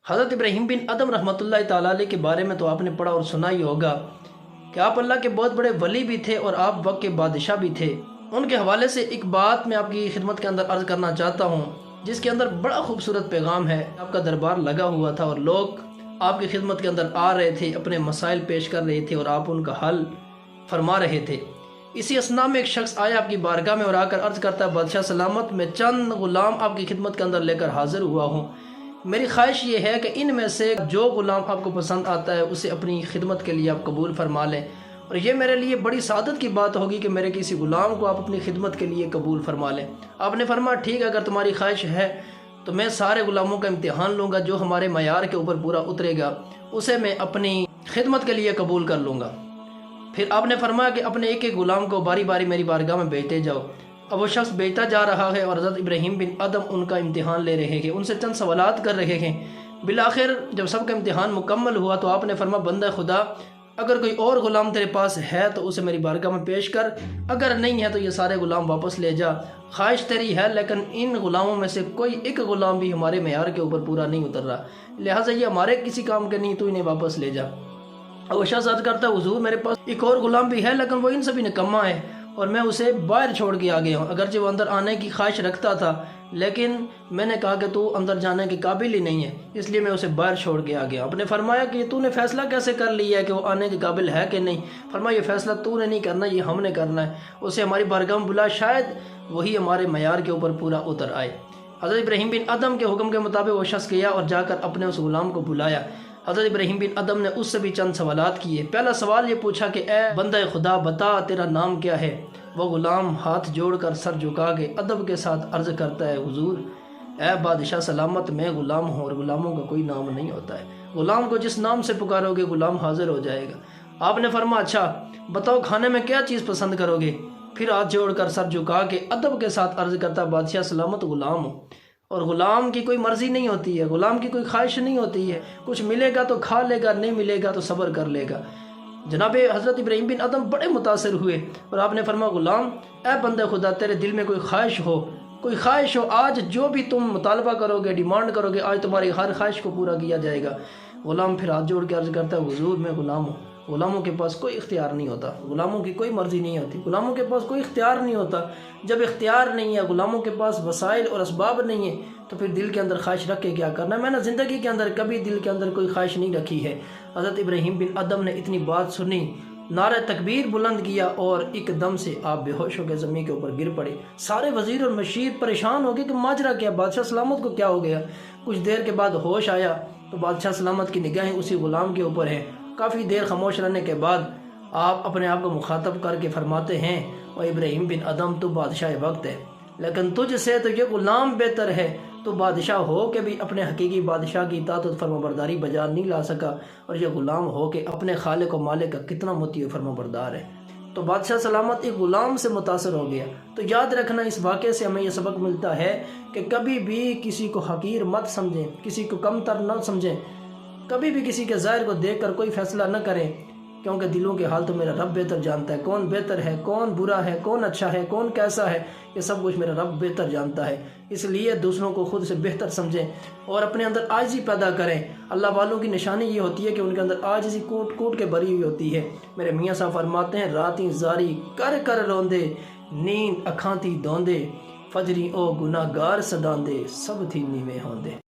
حضرت ابراہیم بن ادم رحمۃ اللہ تعالیٰ علیہ کے بارے میں تو آپ نے پڑھا اور سنا ہی ہوگا کہ آپ اللہ کے بہت بڑے ولی بھی تھے اور آپ وقت کے بادشاہ بھی تھے۔ ان کے حوالے سے ایک بات میں آپ کی خدمت کے اندر عرض کرنا چاہتا ہوں، جس کے اندر بڑا خوبصورت پیغام ہے۔ آپ کا دربار لگا ہوا تھا اور لوگ آپ کی خدمت کے اندر آ رہے تھے، اپنے مسائل پیش کر رہے تھے اور آپ ان کا حل فرما رہے تھے۔ اسی اسنا میں ایک شخص آیا آپ کی بارگاہ میں اور آ کر عرض کرتا ہے، بادشاہ سلامت، میں چند غلام آپ کی خدمت کے اندر لے کر حاضر ہوا ہوں۔ میری خواہش یہ ہے کہ ان میں سے جو غلام آپ کو پسند آتا ہے اسے اپنی خدمت کے لیے آپ قبول فرما لیں، اور یہ میرے لیے بڑی سعادت کی بات ہوگی کہ میرے کسی غلام کو آپ اپنی خدمت کے لیے قبول فرما لیں۔ آپ نے فرمایا ٹھیک ہے، اگر تمہاری خواہش ہے تو میں سارے غلاموں کا امتحان لوں گا، جو ہمارے معیار کے اوپر پورا اترے گا اسے میں اپنی خدمت کے لیے قبول کر لوں گا۔ پھر آپ نے فرمایا کہ اپنے ایک ایک غلام کو باری باری میری بارگاہ میں بھیجتے جاؤ۔ اب وہ شخص بیچتا جا رہا ہے اور حضرت ابراہیم بن ادم ان کا امتحان لے رہے ہیں، ان سے چند سوالات کر رہے ہیں۔ بالآخر جب سب کا امتحان مکمل ہوا تو آپ نے فرمایا، بندہ خدا، اگر کوئی اور غلام تیرے پاس ہے تو اسے میری بارگاہ میں پیش کر، اگر نہیں ہے تو یہ سارے غلام واپس لے جا۔ خواہش تیری ہے لیکن ان غلاموں میں سے کوئی ایک غلام بھی ہمارے معیار کے اوپر پورا نہیں اتر رہا، لہٰذا یہ ہمارے کسی کام کے نہیں، تو انہیں واپس لے جا۔ اور وہ شخص عرض کرتا ہے، حضور میرے پاس ایک اور غلام بھی ہے لیکن وہ ان سے بھی نکما ہے اور میں اسے باہر چھوڑ کے آ گیا ہوں، اگرچہ وہ اندر آنے کی خواہش رکھتا تھا لیکن میں نے کہا کہ تو اندر جانے کے قابل ہی نہیں ہے، اس لیے میں اسے باہر چھوڑ کے آ گیا۔ آپ نے فرمایا کہ تو نے فیصلہ کیسے کر لیا ہے کہ وہ آنے کے قابل ہے کہ نہیں؟ فرمایا یہ فیصلہ تو نے نہیں کرنا، یہ ہم نے کرنا ہے۔ اسے ہماری بارگاہ میں بلا، شاید وہی ہمارے معیار کے اوپر پورا اتر آئے۔ حضرت ابراہیم بن ادم کے حکم کے مطابق وہ شخص گیا اور جا کر اپنے اس غلام کو بلایا۔ حضرت ابراہیم بن ادم نے اس سے بھی چند سوالات کیے۔ پہلا سوال یہ پوچھا کہ اے بندہ خدا، بتا تیرا نام کیا ہے؟ وہ غلام ہاتھ جوڑ کر سر جھکا کے ادب کے ساتھ عرض کرتا ہے، حضور اے بادشاہ سلامت، میں غلام ہوں اور غلاموں کا کوئی نام نہیں ہوتا ہے، غلام کو جس نام سے پکارو گے غلام حاضر ہو جائے گا۔ آپ نے فرمایا اچھا بتاؤ کھانے میں کیا چیز پسند کرو گے؟ پھر ہاتھ جوڑ کر سر جھکا کے ادب کے ساتھ عرض کرتا، بادشاہ سلامت، غلام ہوں اور غلام کی کوئی مرضی نہیں ہوتی ہے، غلام کی کوئی خواہش نہیں ہوتی ہے، کچھ ملے گا تو کھا لے گا، نہیں ملے گا تو صبر کر لے گا۔ جناب حضرت ابراہیم بن ادم بڑے متاثر ہوئے اور آپ نے فرمایا، غلام اے بندے خدا، تیرے دل میں کوئی خواہش ہو، آج جو بھی تم مطالبہ کرو گے، ڈیمانڈ کرو گے، آج تمہاری ہر خواہش کو پورا کیا جائے گا۔ غلام پھر ہاتھ جوڑ کے عرض کرتا ہے، حضور میں غلام ہوں، غلاموں کے پاس کوئی اختیار نہیں ہوتا، غلاموں کی کوئی مرضی نہیں ہوتی، غلاموں کے پاس کوئی اختیار نہیں ہوتا۔ جب اختیار نہیں ہے، غلاموں کے پاس وسائل اور اسباب نہیں ہے، تو پھر دل کے اندر خواہش رکھ کے کیا کرنا ہے؟ میں نے زندگی کے اندر کبھی دل کے اندر کوئی خواہش نہیں رکھی ہے۔ حضرت ابراہیم بن ادم نے اتنی بات سنی، نعرہ تکبیر بلند کیا اور ایک دم سے آپ بے ہوش ہو کے زمین کے اوپر گر پڑے۔ سارے وزیر اور مشیر پریشان ہو گئے کہ ماجرا کیا، بادشاہ سلامت کو کیا ہو گیا؟ کچھ دیر کے بعد ہوش آیا تو بادشاہ سلامت کی نگاہیں اسی غلام کے اوپر ہیں۔ کافی دیر خاموش رہنے کے بعد آپ اپنے آپ کو مخاطب کر کے فرماتے ہیں، اور ابراہیم بن ادم تو بادشاہ وقت ہے لیکن تجھ سے تو یہ غلام بہتر ہے، تو بادشاہ ہو کے بھی اپنے حقیقی بادشاہ کی اطاعت و فرمانبرداری بجا نہیں لا سکا، اور یہ غلام ہو کے اپنے خالق و مالک کا کتنا مطیع و فرمانبردار ہے۔ تو بادشاہ سلامت ایک غلام سے متاثر ہو گیا۔ تو یاد رکھنا، اس واقعے سے ہمیں یہ سبق ملتا ہے کہ کبھی بھی کسی کو حقیر مت سمجھیں، کسی کو کم تر نہ سمجھیں، کبھی بھی کسی کے ظاہر کو دیکھ کر کوئی فیصلہ نہ کریں، کیونکہ دلوں کے حال تو میرا رب بہتر جانتا ہے، کون بہتر ہے، کون برا ہے، کون اچھا ہے، کون کیسا ہے، یہ سب کچھ میرا رب بہتر جانتا ہے۔ اس لیے دوسروں کو خود سے بہتر سمجھیں اور اپنے اندر عاجزی پیدا کریں۔ اللہ والوں کی نشانی یہ ہوتی ہے کہ ان کے اندر عاجزی کوٹ کوٹ کے بھری ہوئی ہوتی ہے۔ میرے میاں صاحب فرماتے ہیں، راتیں زاری کر کر روندے، نیند اکھاں تھی دوندے، فجری او گناہ گار سداندے، سب تھی نیویں ہوندے۔